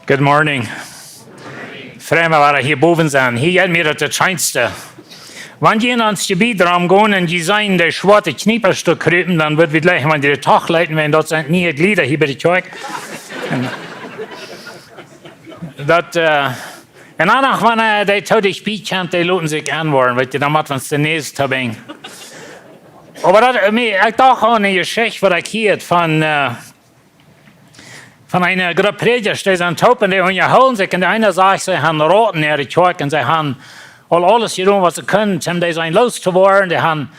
Good morning. Vreemd waar hier boven zijn. Hier hat mir das Scheinste. Wenn je ans Gebiet gehen und die sein der schwarze Knieperstück krüpen, dann wird wir gleich mal die Tag leiten, wenn dort sind nie Glieder hier bei der Kirche. En danach, wenn die tot ich Gebiet kommt, die lassen sich anworden, weil die dann macht, wenn es der Nächste haben. Aber ich dachte an eine Geschichte, die ich hier von einer Gruppe Prediger, die sind Taupen, die unterhalten sich, und der eine sagt, sie haben Roten in der Kirche, und sie haben alles getan, was sie können, um die sein loszuwerden. Die haben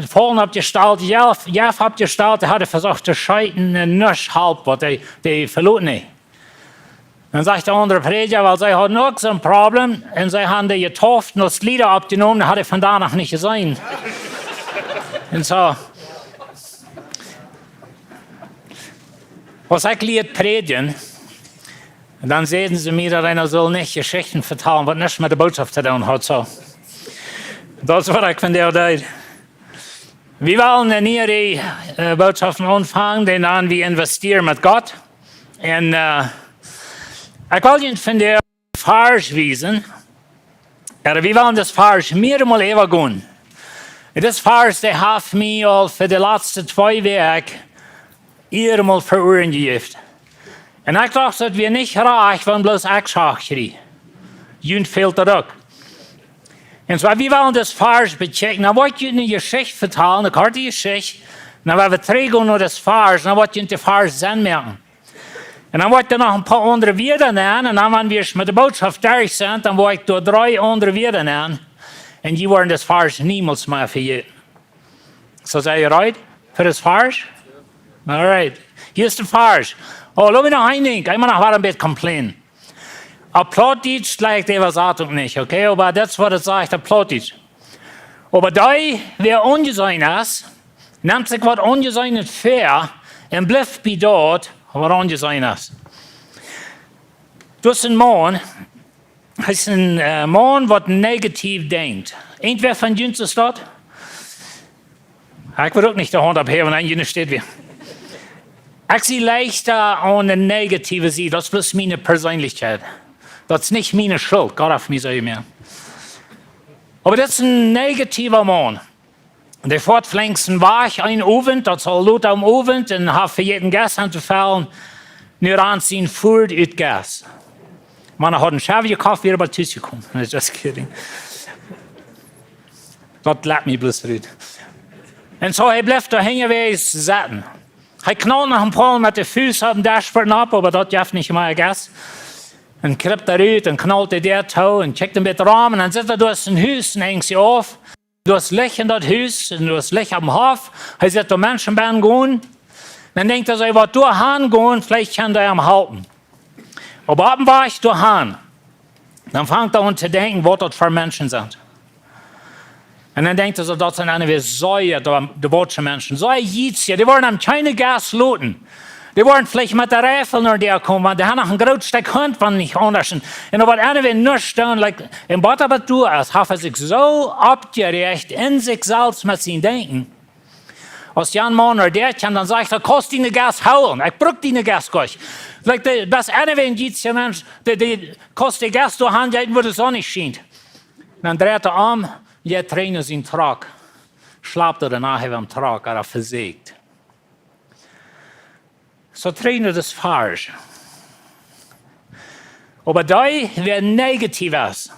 Vollen abgestellt, Jeff abgestellt, die haben versucht zu scheiden, nicht halb, was die verloren nicht. Dann sagt der andere Prediger, weil sie hatten auch so ein Problem, und sie haben die getauft und das Lieder abgenommen, hat er von danach nicht gesehen. Und so. Was ich liet predigen, dann sehen sie mir, dass einer soll nicht Geschichten vertellen, was nichts mit der Botschaft zu tun hat. So. Das ist, was ich von der Zeit. Wir wollen in ihre Botschaften anfangen, den an wir investieren mit Gott. Und ich will Ihnen von der Vers wiesen. Wir wollen das Vers mehrmals übergehen. Das Vers, der hat mir für die letzten 2 Wochen einmal für Ohren gegeben. Und ich dachte, dass wir nicht reich, wenn bloß ich schachschrie. Jünd fehlt das auch. Und so, wir wollen das Vers bechecken. Dann wollte ich Ihnen eine Geschichte vertellen, eine kurze Geschichte. Dann werden wir trägen nur das Vers, dann wollte ich Ihnen den Vers sehen merken. Und dann wollte ich noch ein paar andere Wörter nennen. Und dann, wenn wir mit der Botschaft durch sind, dann wollte ich durch 3 andere Wörter nennen. Und die werden das Vers niemals mehr vergessen. So, seid ihr bereit für das Vers? Alright. Hier ist der Vers. Oh, lass mich noch ein Ding. Ich muss noch ein bisschen complainen. Applauditsch gleich die Übersetzung nicht, okay? Aber das, was es sagt, Applauditsch. Aber da, wer ungesehen ist, nimmt sich was ungesehen fair und bleibt bei dort, was ungesehen ist. Das ist ein Mann, was negativ denkt. Irgendwer von uns ist das? Ich will auch nicht die Hand abheben, wenn einer steht wie. Ich sehe leichter an eine negative Seite. Das ist bloß meine Persönlichkeit. Das ist nicht meine Schuld. Gott auf mich sagen mehr. Aber das ist ein negativer Mann. Der fährt flängst wach ein Ofen, das soll laut am Ofen, und hat für jeden Gast anzufallen, nur anziehen, führt ut Gas. Man hat einen Schaf gekauft, wieder bei Tisch gekommen. Just kidding. Das lässt mich bloß rüber. Und so, er bleibt da hängen, wie er ist satten. Er knallt nach dem Pol mit den Füßen auf dem Dashboard ab, aber das darf nicht mehr Gas. Und kriept er raus und knallt er der Tau und checkt ihn mit Rahmen. Und dann sitzt er durch ein Haus und hängt sich auf. Du hast Licht in das Haus und du hast Licht am Hof. Er sieht, die Menschen werden gehen. Dann denkt er sich, was du gehen, vielleicht kann er ihm halten. Aber ab war ich daheim. Dann fängt er an zu denken, was das für Menschen sind. Und dann denkt er so, das sind eine Säue, die deutschen Menschen. Säue jetzt hier, die wollen am keine Gas looten. Die wollen vielleicht mit der Räfel nach der kommen, die haben noch ein großes Stück Hund, wenn nicht anders. Und aber einer will nur stehen, im Bad aber du hast, hat er sich so abgerecht in sich selbst mit seinem Denken. Als Jan Mann oder der kann, dann sagt er, kostet die Gas hauen, ich brauche die Gas gleich. Das eine will jetzt hier Mensch, die kostet die Gas durch Hand, wo die Sonne scheint. Dann dreht er um, der Trainer seinen Trag. Schlaft er danach am Trag, er versägt. So Trainer das falsch. Aber da, wer negativ ist,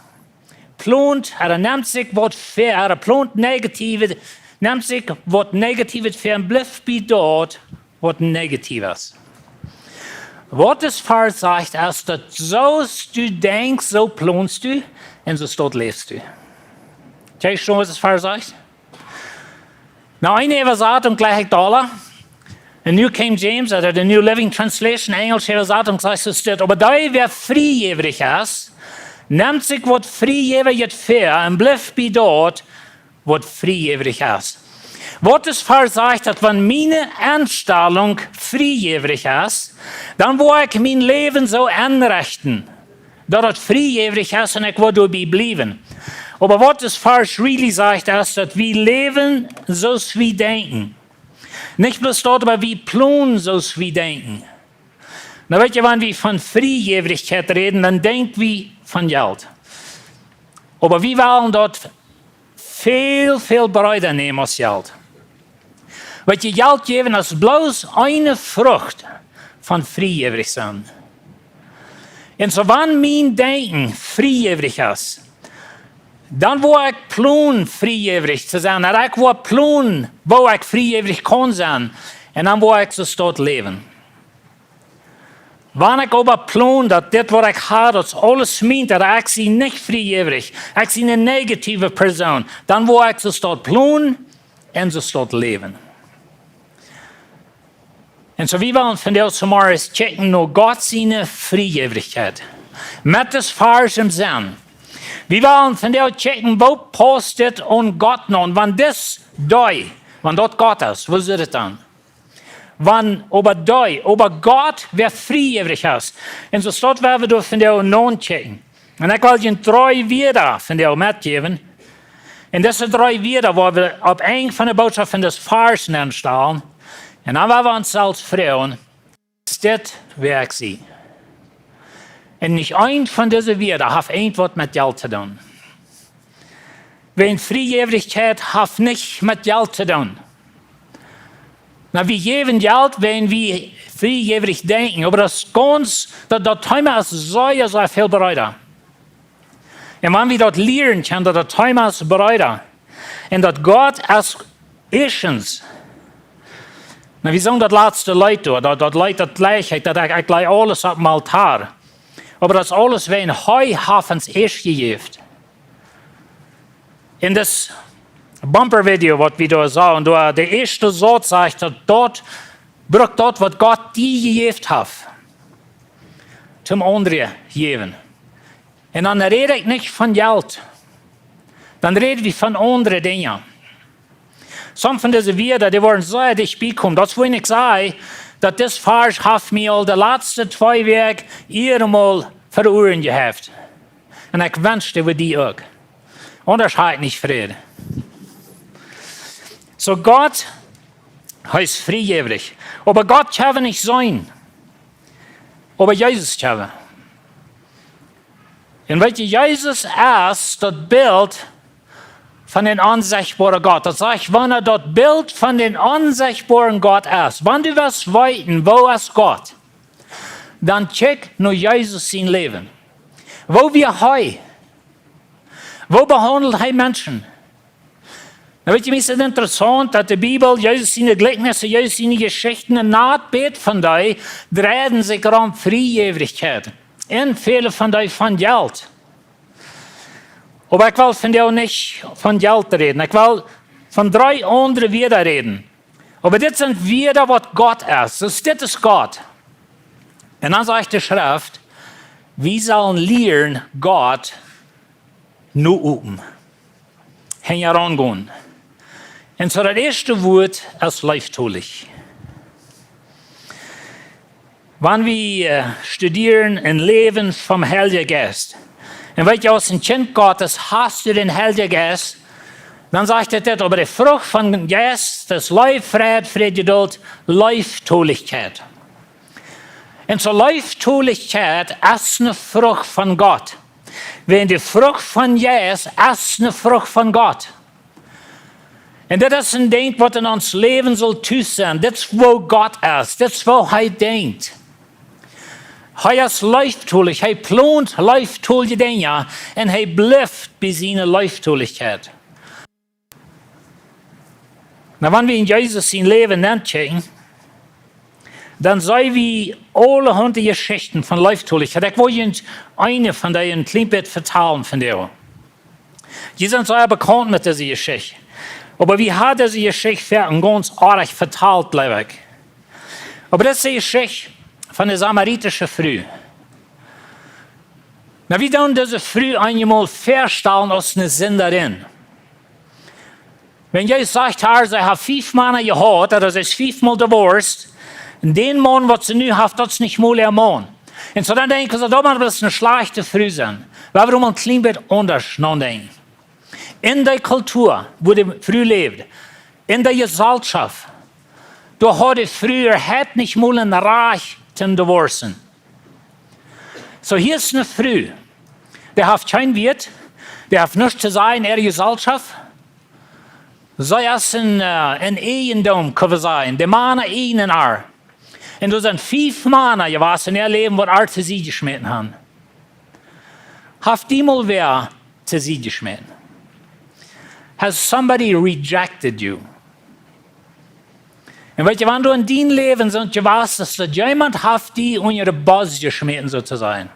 plant, er nimmt sich was fair, er plant negativ, nimmt sich was Negatives fair und bleibt bei dort, was negativ ist. Was das Vers sagt, ist, dass so du denkst, so planst du und so dort lebst du. Weißt du, was das Vers sagt? Now, eine Übersetzung gleich $1. The New King James, oder the New Living Translation, englische Übersetzung sagt es dort, aber da, wer friejäwrig ist, nimmt sich, was friejäwrig fair und bleibt bei dort, was friejäwrig ist. Was das Vers sagt, dass wenn meine Einstellung friejäwrig ist, dann will ich mein Leben so einrichten, dass es friejäwrig ist und ich will dabei bleiben. Aber was das Vers really sagt, ist, dass wir leben, so wie denken. Nicht bloß dort, aber wir planen, so wie denken. Na, weet je, wenn wir von Friejäwrichkeit reden, dann denken wir von Geld. Aber wir wollen dort viel, viel breiter nehmen als Geld. Weet je, Geld geben ist bloß eine Frucht von Friejäwrig sein. Und so, wenn mein Denken friejäwrig ist, dann wo ich plan friejäwrig zu sein, dann ich wo plan, wo ich friejäwrig kann sein, und dann wo ich so dort leben. Wenn ich aber plan, dass das, was ich habe, das alles meint, dass ich sie nicht friejäwrig, ich sie eine negative Person, dann wo ich so dort plan und so dort leben. Und so, wir wollen von der Sommer checken, nur Gott seine Friejäwrigkeit. Mit das Falsch im Sinn. Wir wollen von der checken, wo passt das und Gott noch. Und wenn das da, wenn dort Gott ist, wo ist das dann? Wenn aber Gott, wer friejäwrig ist. Und so dort werden wir von der non checken. Und ich will Ihnen 3 Wörter von der mitgeben. Und diese 3 Wörter, wo wir auf ein von der Botschaft von das Falschen anstellen. Und dann werden wir uns als Frauen, ist das, wer ich sie. Und nicht ein von diesen Wörtern hat irgendwas mit Geld zu tun. Wenn Friejäwrigkeit hat nicht mit Geld zu tun. Na, wir geben Geld, wenn wir friejäwrig denken, aber das Thema ist sehr viel breiter. Und wenn wir dort lernen können, das Thema ist breiter. Und dass Gott als erstens, na, wir sagen das letzte Leid, das Leid der Gleichheit, das ich gleich alles auf dem Altar. Aber das alles, wenn Heuhafens erst gegeben. In das Bumper-Video, was wir da sahen, der erste Satz sagt, dass dort, was Gott dir gegeben hat, zum anderen geben. Und dann rede ich nicht von Geld. Dann reden wir von anderen Dingen. Some von diesen Wörtern, die wollen sehr dicht bekommen. Das will ich sagen, dass das falsch hat mir all die letzten 2 Wochen einmal verloren gehabt. Und ich wünschte, wir die auch. Anders hat nicht Frieden. So Gott heißt friejäwrig. Aber Gott kann nicht sein. Aber Jesus kann. Und weil Jesus ist, das Bild von den unsichtbaren Gott. Das sagt, wenn das Bild von den unsichtbaren Gott ist, wenn du was weiten, wo ist Gott, dann check nur Jesus sein Leben. Wo wir heu? Wo behandelt er Menschen? Na, weet je, es ist interessant, dass die Bibel, Jesus seine Gleichnisse, Jesus seine Geschichten, ein Nachbet von dir, drehen sich um Friejäwrigkeit. Und viele von dir von Geld. Aber ich will von dir nicht von Geld reden. Ich will von 3 anderen Wörtern reden. Aber das sind Wörter, was Gott ist. Das ist Gott. Und dann sagt die Schrift, wir sollen lernen, Gott nur üben. Herangehen. Und so das erste Wort ist leibtulich. Wenn wir studieren und leben vom Heiligen Geist, und weil du als ein Kind Gottes hast du den Heiligen Geist, dann sagt er das, aber die Frucht von dem Geist, das Leib, Friede, Geduld, Leibtulichkeit. Und so Leibtulichkeit ist eine Frucht von Gott. Wenn die Frucht von Jesus ist eine Frucht von Gott. Und das ist ein Ding, was in uns Leben soll tun sein. Das ist, wo Gott ist. Das ist, wo er denkt. Er ist leibtulich. Er plant leibtuliche Dinge. Und er bleibt bei seiner Leibtulichkeit. Na, wenn wir in Jesus sein Leben anschauen, dann sehen wir alle hunderte Geschichten von Leibtulichkeit. Ich will Ihnen eine von denen ein klein bisschen vertellen von der. Die sind sehr bekannt mit dieser Geschichte. Aber wir haben diese Geschichte ganz arg verteilt, glaube ich. Aber das ist die Geschichte von der samaritischen Frau. Na, wir tun diese Frau einmal vorstellen als eine Sünderin. Wenn Jesus sagt, sie hat 5 Männer gehabt, oder sie ist 5-mal divorced, und den Mann, was sie nun hat, das ist nicht mal ein Mann. Und so dann denken sie, da muss eine schlechte Frau sein. Weil wir ein klein bisschen anders nachdenken. In der Kultur, wo die Frau lebt, in der Gesellschaft, da hat die früher nicht mal ein Reich zum Divorcen. So hier ist eine Frau, die hat kein Wert, die hat nichts zu sagen in ihrer Gesellschaft. Sei es ein Eiendom, kann man sagen, die Männer ihnen are. Und da sind 5 Männer gewesen in ihr Leben, die er zu sie geschmissen haben. Haft die mal wer zu sie geschmissen? Has somebody rejected you? Und weißt du, wenn du in dein Leben sind, du weißt, dass da jemand hat, die in ihre Boss geschmissen sozusagen.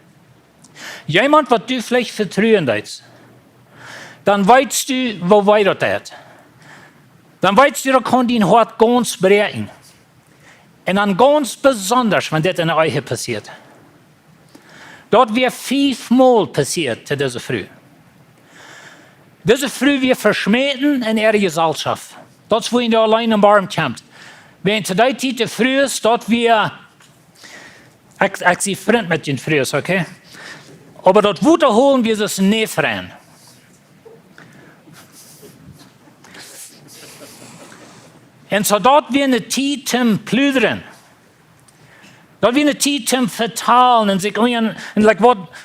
Jemand, was du vielleicht vertrauen willst. Dann weißt du, wo weiter das. Dann weißt du, da kann dein Hart ganz brechen. Und dann ganz besonders, wenn das in euch passiert. Dort wird 5-mal passiert zu dieser Früh. Diese Früh wird verschmähen in ihrer Gesellschaft. Das, wo in der allein im Baum kommt. Wenn zu der Zeit der Früh ist, dort wir, ich sehe Freund mit den Früh, okay? Aber dort Wutter holen wir es nicht freien. Und so dort wir eine Zeit zum Plüdern. Dort wir eine Zeit zum Vertalen und sich like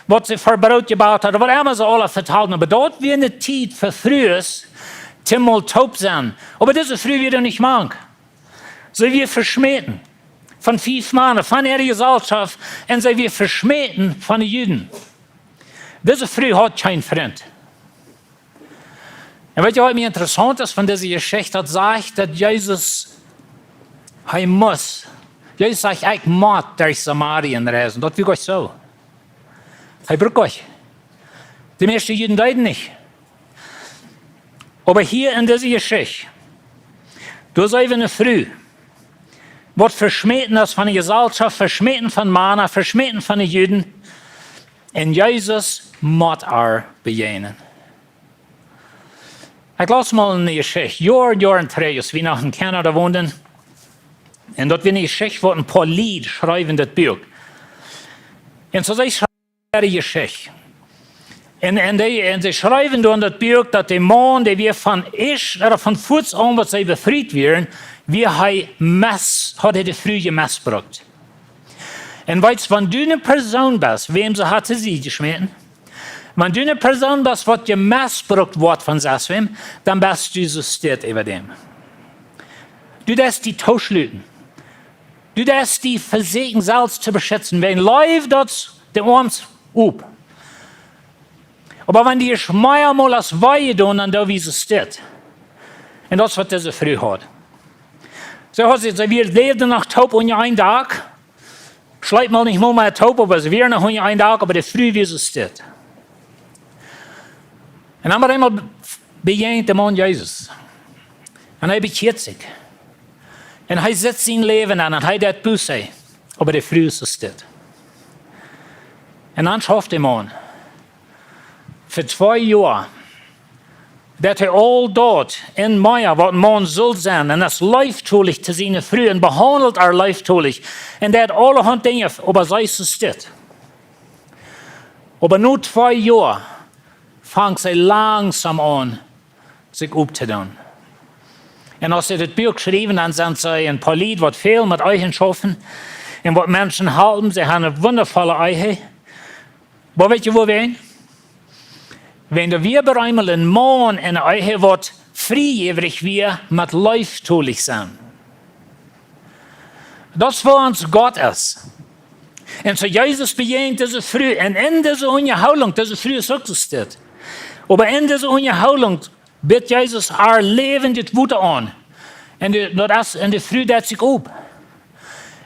was sie verbraut gebaut hat, was immer so alle vertalen. Aber dort wir eine Zeit für Frühes zum mal taub sein. Aber diese Früh wird nicht mag. So wir verschmähen von 5 Männern, von ihrer Gesellschaft und so wir verschmähen von den Juden. Diese Früh hat kein Freund. Und weißt du, was mir interessant ist von dieser Geschichte, das sagt, dass Jesus, er muss. Jesus sagt, ich muss durch Samarien reisen. Das will ich so. Er braucht euch. Die meisten Juden leiden nicht. Aber hier in dieser Geschichte, da sei wir eine Früh, wird verschmähen ist von der Gesellschaft, verschmähen von Männern, verschmähen von den Juden. Und Jesus muss begegnen. Ich lasse mal eine Geschichte. Jahr und 3, als wir noch in Kanada wohnten. Und dort wird eine Geschichte, wo ein paar Lied schreiben, das Buch. Und so sie schreiben eine Geschichte. Und sie schreiben dann das Buch, dass der Mann, der wir von Fuß an, was sie befreit werden, wie hat die Früh missbraucht. Und weißt du, wenn du eine Person bist, wem sie hat sie geschmissen, wenn du eine Person bist, die missbraucht wird von wem, dann bist du so steht über dem. Du darfst die tauschlüten. Du darfst die versägen selbst zu beschützen. Wenn läuft das, der Arms up. Aber wenn die Schmeier mal als Weihe tun, dann da wie sie steht. Und das wird diese Früh hat. So hat sie, wir leben nach taub und einen Tag. Schleibt mal nicht mal mehr taub, aber wir noch einen Tag, aber der Früh wie sie steht. Und dann haben wir einmal begegnet dem Mann Jesus. Und er bekehrt sich. Und er setzt sein Leben an und er hat Buße. Aber der Früh ist es steht. Und dann schafft der Mann. Für 2 Jahre. Dat er all dort in Meier, wat man soll sein. Und das leiftulich zu seine Früh und behandelt er leiftulich. Und der hat allerhand Dinge, aber sei es steht. Aber nur 2 Jahre. Fangt sie langsam an, sich aufzutun. Und als sie das Buch geschrieben haben, sind sie ein paar Lied, was viel mit Eigenschaften und was Menschen halten. Sie haben eine wundervolle Eiche. Aber weißt du, wo wir hin? Wenn wir bei einmal ein Mann in der Eiche wird, friejäwrig wir mit leiftulich sein. Das, wo uns Gott ist. Und so Jesus begegnet diese Früh. Und in dieser Unterhaltung, diese Früh ist existiert. Aber in dieser Unterhaltung wird Jesus ihr Leben das Wunder an. Und die Früh hat sich auf.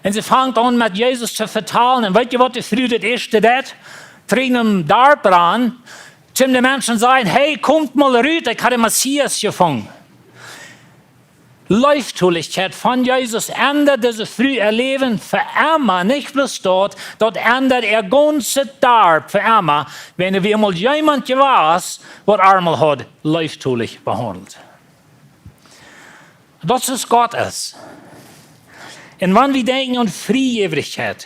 Und sie fängt an, mit Jesus zu vertalen. Und weißt du, was die Früh das erste hat? Trägt ihm Darb ran, zum den Menschen sagen, hey, kommt mal raus, ich habe den Messias gefangen. Leiftulichkeit von Jesus ändert diese Früh ihr Leben für immer, nicht bloß dort ändert er ganze Darb für immer, wenn wir mal jemand was einmal hat, leiftulich behandelt. Das ist Gottes. Und wenn wir denken an Friejäwrichkeit,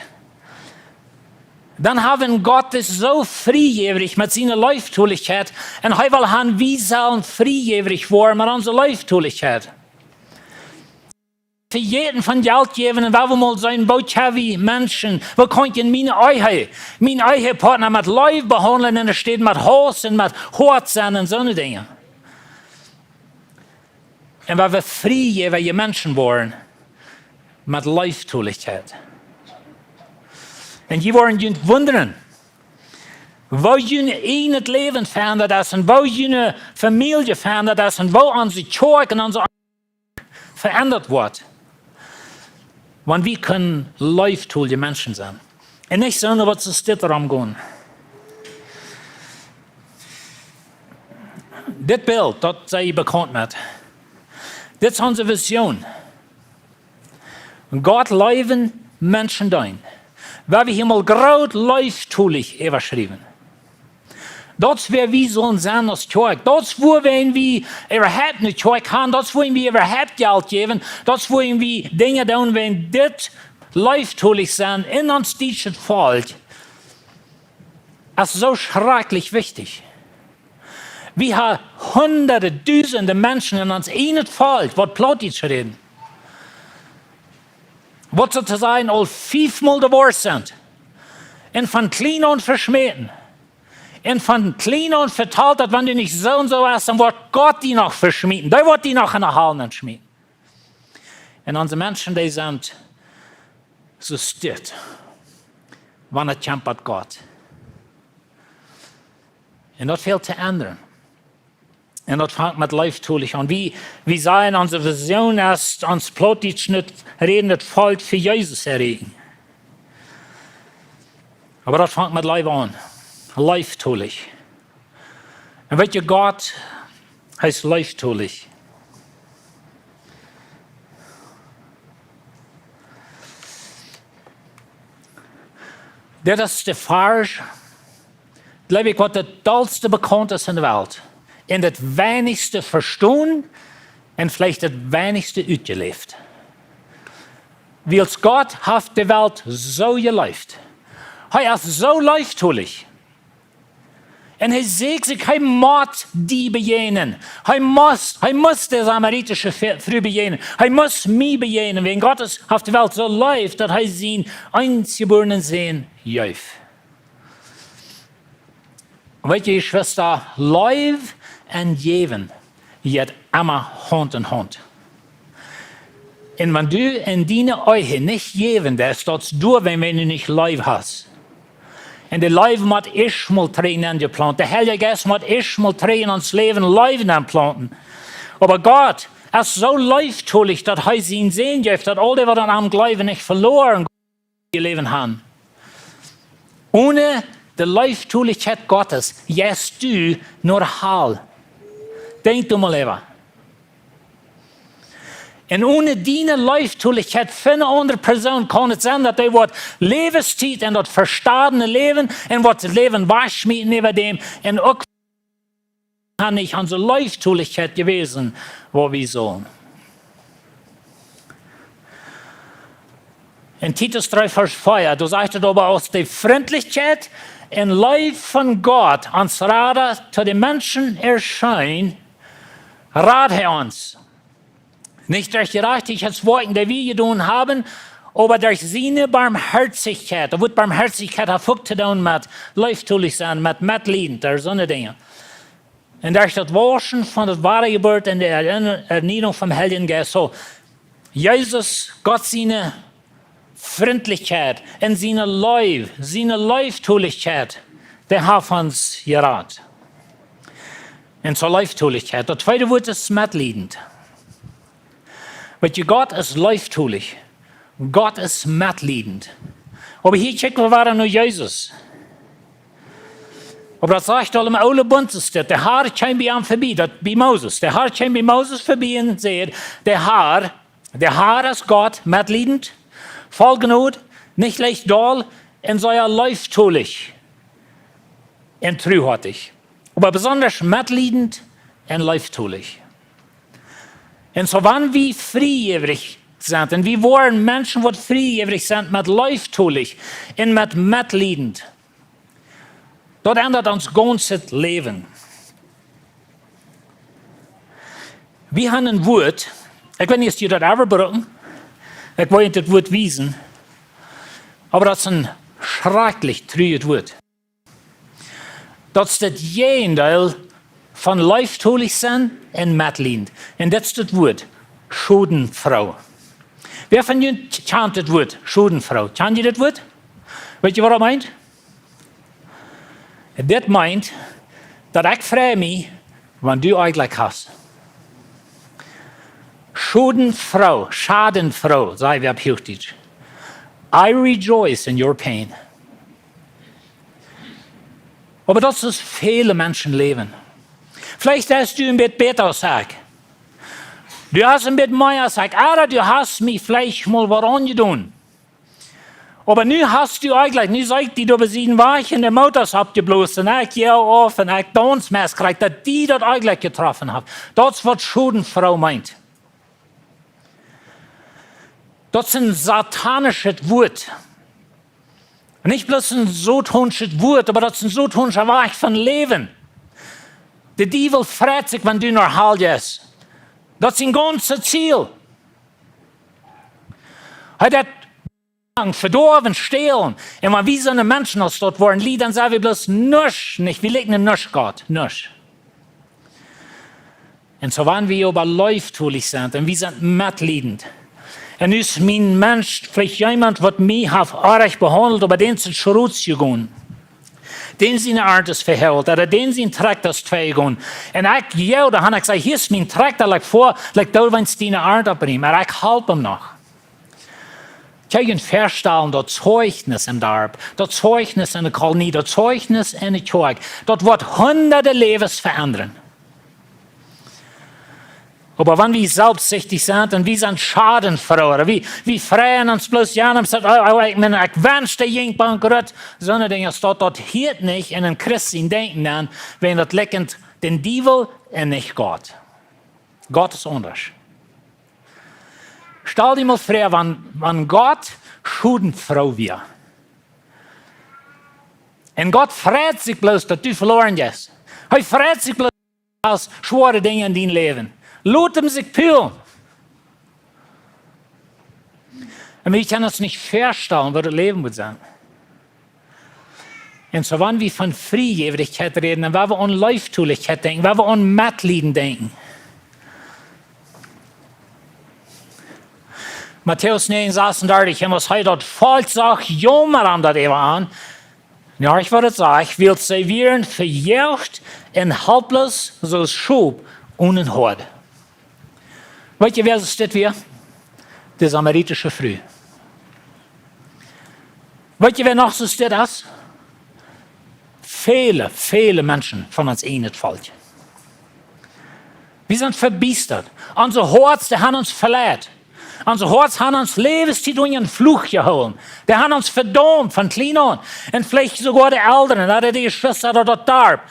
dann haben Gott es so friejäwrig mit seiner Leiftulichkeit und er will haben, wie sollen friejäwrig werden mit unserer Leiftulichkeit. für jeden von Geld geben und wir mal sein Botschaft wie Menschen. Wir können meine eigene Partner mit Leib behandeln und es steht mit Haus und mit Hort sein und so eine Dinge. Und weil wir friejährige Menschen waren, mit Leibtulichkeit. Und die waren wundern, wo in het Leben verändert ist und wo eine Familie verändert ist und wo unsere Kirche und unsere verändert wird. Wenn wir können leibtuliche Menschen sein. Und nicht so, was es dit darum gehen. Das Bild, das sei bekannt mit. Das ist unsere Vision. Gott leben Menschen dein. Weil wir hier mal groß leibtulich überschrieben. Dat waar we zullen zijn als kerk. Dat is waar we überhaupt een kerk gaan. Dat is waar we überhaupt geld geven. Dat is waar we dingen doen, wenn dit leibtulich zijn in ons dienst valt. Das ist so schrecklich wichtig. Wir haben hunderte, tausende Menschen in uns in Volk, was Plattdeutsch reden. Was sozusagen all 5-mal der Wort sind. Und von klein und verschmähten. Und von klein und verteilt, dass wenn du nicht so und so hast, dann wird Gott die noch verschmieden. Da wird die noch in der Halle schmieden. Und unsere Menschen, die sind so stört, wenn er kämpft Gott. Und das fehlt zu ändern. Und das fängt mit leibtulich an. Wie sagen, unsere Vision ist, uns Plattdeutsch nicht reden, das Volk für Jesus erregen. Aber das fängt mit Leib an. Leibtulich. Und weißt du, Gott heißt leibtulich. Das ist der Farge, glaube ich, was das tollste bekannt ist in der Welt. Und das wenigste verstehen und vielleicht das wenigste ausgelebt. Weil Gott hat die Welt so gelebt. Er ist so leibtulich. Und er sagt sich, er muss die begegnen. Er muss der samaritische Frau begegnen. Er muss mich begegnen. Wenn Gott auf die Welt so läuft, dass er seinen eingeborenen Sohn gibt. Weißt du, Schwester, Leib und Geben geht immer Hand in Hand. Und wenn du in deine Augen nicht geben darfst, das du, wenn du nicht Leib hast. Und der Leib muss ich mal trainen geplant. Der Heilige Geist muss ich mal trainen ans Leben Leben anplanten. Aber Gott ist so leibtulich, dass er ihn sehen gibt, dass all die, die an ihm glauben, nicht verloren ihr Leben haben. Ohne die Leibtulichkeit Gottes gehst du nur heil. Denk du mal lieber. Und ohne deine Leibtulichkeit für eine andere Person kann es sein, dass die wird Lebenszeit und das verstorbene Leben und wird das Leben waschmieden über dem und auch kann nicht unsere Leibtulichkeit gewesen, wo wir sollen. In Titus 3, Vers 4, du sagst aber aus der Freundlichkeit und Leib von Gott ans Rade zu den Menschen erscheint, rat er uns. Nicht durch Gerechtigkeitsworten, die wir getan haben, aber durch seine Barmherzigkeit. Da wird Barmherzigkeit hervorgehoben zu tun mit leibtulich sein, mit Mitleid, so eine Dinge. Und durch das Waschen von der wahren Geburt und der Erniedrigung vom Heiligen Geist. So, Jesus, Gott seine Freundlichkeit und seine Leibtulichkeit, der hat uns geraten. Und zur Leibtulichkeit. Das zweite Wort ist mitleidend. Weil Gott ist leibtulich. Gott ist mitleidend. Aber hier checken wir weiter nur Jesus. Aber das sagt all im Alten Bund, der Herr kam bei ihm vorbei, das bei Moses. Der Herr kam bei Moses vorbei und sagt, der Herr ist Gott, mitleidend, voll Gnade, nicht leicht doll, und sei leibtulich und treuherzig. Aber besonders mitleidend und leibtulich. Und so wenn wir friejäwrig sind, und wir wollen Menschen, die friejäwrig sind, mit leibtulich und mit mitleidend, das ändert uns ganzes Leben. Wir haben ein Wort, ich weiß nicht, ob ihr das ever berufen, Ich wollte das Wort wiesen, aber das ist ein schrecklich trüges Wort. Das ist das Gegenteil von leiftoelig sein und mattlind. Und das ist das Wort Schadenfrau. Wer von Ihnen kennt das Wort Schadenfrau? Kennt ihr das Wort? Weißt ihr, was er meint? Das meint, dass ich freue mich, wenn du eigentlich hast. Schadenfrau, sagen wir auf Hochdeutsch. I rejoice in your pain. Aber das ist viele Menschen leben. Vielleicht hast du ein bisschen besser gesagt. Du hast ein bisschen mehr gesagt, oder du hast mich vielleicht mal was angetan. Aber nun hast du eigentlich, nun sagt die, du besiegen Weichen, der Motors abgeblasen, ich gehe auf und ich Downsmess kriegt, dass die das eigentlich getroffen haben. Das ist, was Schadenfrau meint. Das ist ein satanisches Wort. Nicht bloß ein satanisches Wort, aber das ist ein satanischer Weg von Leben. Der Teufel freut sich, wenn du noch heil bist. Das ist sein ganzes Ziel. Er hat verdorben, stehlen. Und wenn wir so eine Menschen aus dort waren, dann sagen wir bloß nichts, nicht. Wir legen nichts Gott, nichts. Und so waren wir aber läuftulich sind und wir sind mitleidend. Und ist mein Mensch, vielleicht jemand, der mich hat arg behandelt, aber den sind schon rausgegangen. Den seine Art ist verhält, oder den sein Traktor ist gegangen. Und da habe ich gesagt, hier ist mein Traktor, da wenn es deine Art abbringen, aber ich halte ihm noch. Ich kann feststellen, das Zeugnis im Dorf, das Zeugnis in der Kolonie, das Zeugnis in der Kirche, das wird hunderte Lebens verändern. Aber wenn wir selbstsüchtig sind und wir sind Schadenfroher, wir freuen uns bloß ja und sagen, ich wünsche dir jeden bankrott, sondern Dinge steht dort hier nicht in einem Christen denken an, wenn das leckend den Teufel und nicht Gott. Gott ist anders. Stell dir mal vor, wenn Gott Schadenfrau wäre. Und Gott freut sich bloß, dass du verloren bist. Er freut sich bloß aus schwere Dinge in deinem Leben. Lass ihm sich fühlen. Und wir können uns nicht vorstellen, was das Leben wird sein. Und so, wenn wir von Friejäwrichkeit reden, dann werden wir an Läuftuligkeit denken, wenn wir an Mattlieden denken. Matthäus 9, 36, und was heute dort Volk sagt, jammer an das eben an. Ja, ich würde sagen, ich will servieren, verjährt und haltlos, so Schub ohne Hort. Weißt ihr, wer ist das wir? Der samaritische Früh. Weißt ihr, wer noch so ist das? Viele Menschen von uns ähnelt Volk. Wir sind verbiestert. Unser Herz, der hat uns verletzt. Unser Herz hat uns Lebenszeit in einen Fluch geholt. Der hat uns verdammt von klein an. Und vielleicht sogar die Eltern, oder die Geschwister oder das Darb.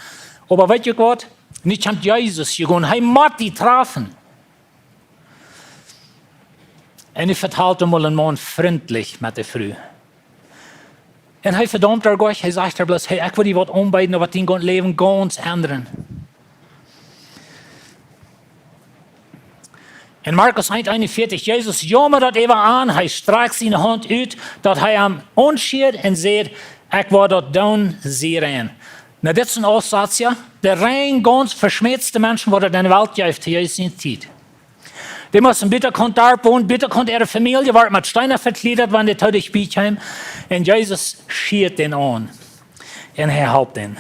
Aber weißt ihr Gott? Nicht an Jesus gegangen. Er hat die treffen. Und ich verteilte mal einen Mann freundlich mit der Früh. Und er verdammt er Gott, er sagt bloß, hey, ich will dir was anbieten, aber dein Leben ganz ändern. In Markus 1,41, Jesus jammert das eben an, er streckt seine Hand aus, dass er am anschaut und sagt, ich war dort down, sie rein. Na, das ist ein Aussatz, ja. Der rein ganz verschmitzte Menschen, die in der Welt gibt, hier ist in Zeit. Die müssen bitte da wohnen, bitte ihre Familie wird mit Steinen verkleidet, wenn die Tode spielt haben. Und Jesus schiert den an. Und er helpt den.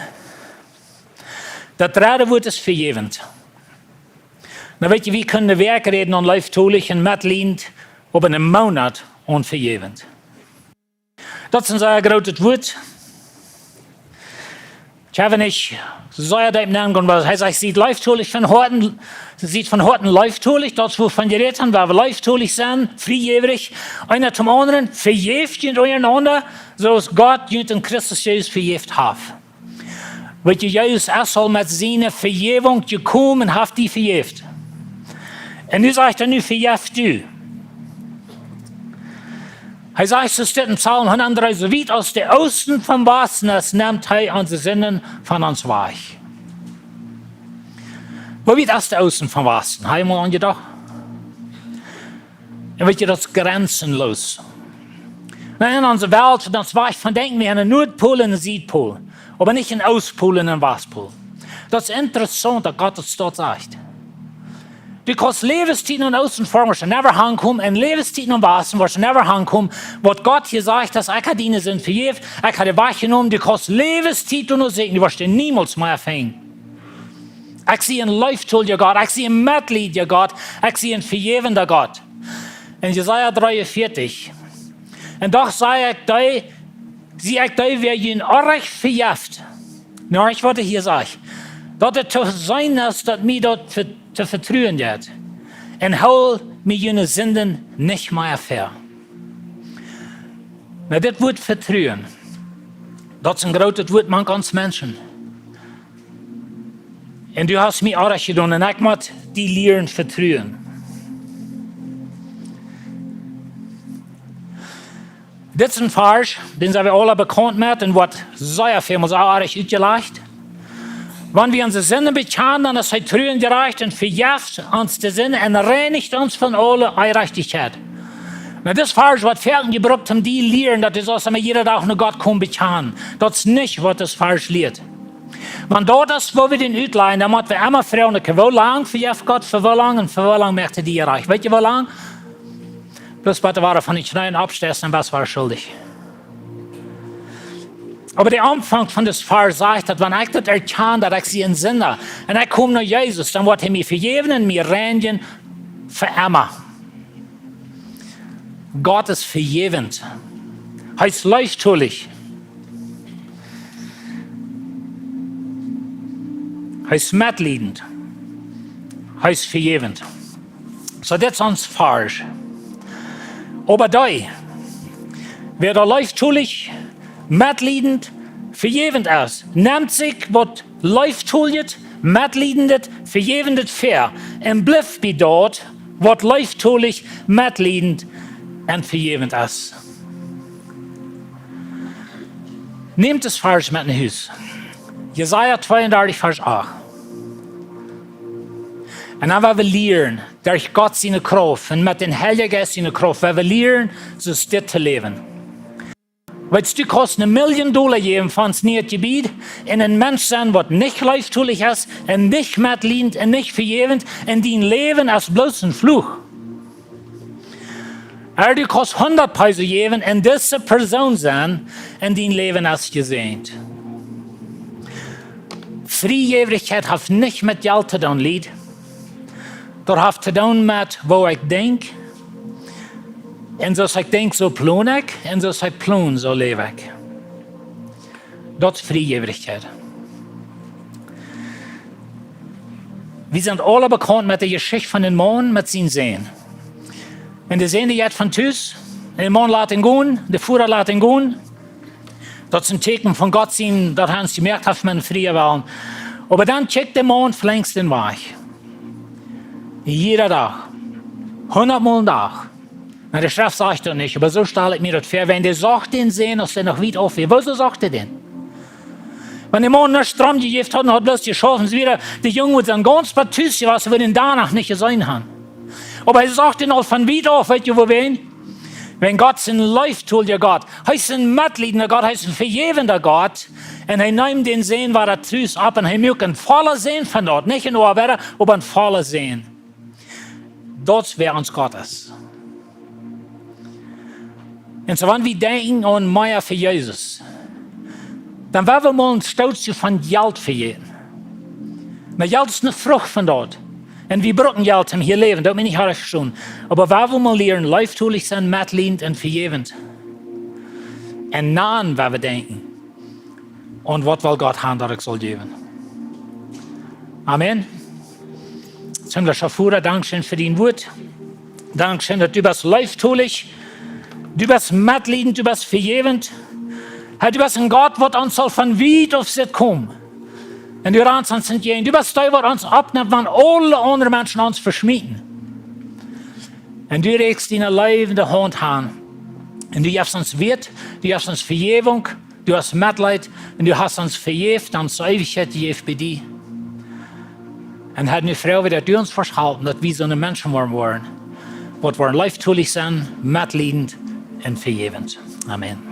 Das dritte Wort ist vergebend. Na, weet je, wie können Werk reden und läuftulich und mitlehnt, aber in einem Monat unvergebend. Das ist ein sehr großes Wort. Ich habe nicht sehr dem Namen, was heißt, ich sieht läuftulich von Horten läuftulich, das wovon die reden, weil wir läuftulich sind, friejäwrig, einer zum anderen, verjäft und einander, so ist Gott und Christus Jesus verjäft hat. Weil Jesus erst mit seiner Verjährung gekommen und hat die verjäft. Und nu sagt er, nu verjäft du. Er sagt, es steht im Psalm 103, so weit aus der Osten vom Westen, das nimmt er unsere Sinnen von uns weg. Wo weit aus der Osten vom Westen? Haben wir mal angedacht? Und weet je, dat is grenzenlos. In unserer Welt, das war ich von denken wir an einen Nordpol und einen Südpol, aber nicht einen Ostpol und einen Westpol. Das ist interessant, dass Gott das dort sagt. Du kannst Lebenstiden und Osten vor, was never ankommen, und Lebenstiden und Westen, was never ankommen, was Gott hier sagt, dass ich dienen sind für jeden, ich habe wahrgenommen, du kannst Lebenstiden und Segen, du wirst dir niemals mehr erfängen. Ich sehe ein Leuchtturm, Gott, ich sehe ein Mitglied, Gott, ich sehe ein vergebender Gott. In Jesaja 43, und doch sei ich da, wer ihn euch verjäft. Nur ich wollte hier sagen, dass es zu sein ist, dass mir dort zu vertrauen wird. Und hol mir jene Sünden nicht mehr fair. Na, das Wort vertrauen, das ist ein großes Wort manch uns Menschen. Und du hast mir auch getan, und ich muss die Lehren vertrauen. Dit is een vers, den zijn we alle bekannt met en wordt zeer veel ons aardig uitgelegd. Wanneer we onze zinnen bekennen, dan is hij treuend gerecht en verjeft ons de zinnen en reinigt ons van alle ongerechtigheid. Nou, dit vers wordt veel gebruikt om die leren, dat is als we jeder dag naar God komen bekennen. Dat is niet wat das vers leert. Want dat is waar we den uitleggen, dan moeten we immer vragen, hoe lang verjeft God, voor hoe lang en voor hoe lang möchte die erreicht. Weet je hoe lang? Bloß bitte war er von den Schneiden abstessen und was war er schuldig. Aber der Anfang von des Vers sagt, dass wenn ich das erkenne, dass ich sie in Sinne und ich komme nach Jesus, dann wird er mir vergeben und mir reinigen für immer. Gott ist vergebend. Er ist leuchtturlig. Er ist mitleidend. Er ist vergebend. So, das ist uns Vers. Aber da, wer da leuchtturlig, mitleidend, vergebend ist, nimmt sich, was leuchtturlig, mitleidend, vergebend fair, und bleibt bei dort, was leuchtturlig, mitleidend und vergebend ist. Nehmt das Vers mit nach Haus. Jesaja 32, Vers 8. Und dann werden wir lernen, durch Gott seine Kraft und mit dem Heiligen Geist seine Kraft, werden wir lernen, so ist das zu leben. Weil du kannst $1 Million geben von das Gebiet in ein Mensch sein, der nicht leuchtturlig ist, und nicht mitleidend und nicht vergebend, und dein Leben ist bloß ein Fluch. Aber du kannst 100 Peso geben und diese Person sein, und dein Leben ist gesegnet. Friejäwrichkeit hat nicht mit Geld zu tun, Lied. Dat heeft te doen met hoe ik denk. En zoals ik denk, zo plan ik. En zoals ik plan, zo leef ik. Dat is Friejäwrichkeit. Wir sind alle bekannt mit der Geschichte von dem Mann mit seinen Seen. Und der Sehne geht von Tüß, der Mann lässt ihn gehen, der Führer lässt ihn gehen. Das ist ein Zeichen von Gott, dass er uns gemerkt hat, mit dem Frieden wollen. Aber dann checkt der Mann längst den Weg. Jeder Tag. 100 Mal am Tag. Na, der Chef sagt doch nicht, aber so stelle ich mir das vor. Wenn der sagt den sehen, dass der noch weit aufhört. Wieso sagt er denn? Wenn der Mann nicht Strom gegeben hat und hat bloß geschaffen, es wieder, der Junge mit seinem ganzen Partüs, was wir den danach nicht gesehen haben. Aber er sagt den auch von weit auf, weißt du, wo wir hin? Wenn Gott sein leuchtturliger Gott, er ist ein mitleidender Gott, er ist ein vergebender Gott, und er nimmt den Sehen, war er Trüß ab, und er mögt ein voller Sehen von dort, nicht in Ohrwetter, aber ein voller Sehen. Das wäre uns Gottes. Und so, wenn wir denken an mehr für Jesus, dann werden wir mal ein Stück von Geld vergeben. Aber Geld ist eine Frucht von dort. Und wir brauchen Geld, um hier leben, das bin ich auch schon. Aber werden wir mal lernen, leuchtturlig sein, mitleidend und vergebend. Und dann werden wir denken, und was will Gott haben, dass ich soll geben. Amen. Himmlischer Schöpfer, Dankeschön für dein Wort. Dankeschön, dass du bist leuchtturlig, du bist mitleidend, du bist vergebend. Du bist ein Gott, der uns soll von weit auf sich kommen. Und du rennst uns entgegen. Du bist der, der uns abnimmt, wenn alle anderen Menschen uns verschmieden. Und du regst deine lebende Hand an. Und du gibst uns Wert, du gibst uns Vergebung, du hast Mitleid und du hast uns vergebt, uns Ewigkeit gegeben bei dir. Und hat mir Frau, wie du uns verschalten, dass wir so eine Menschen waren. wat wir lieftulich zijn, metliedend en vergevend. Amen.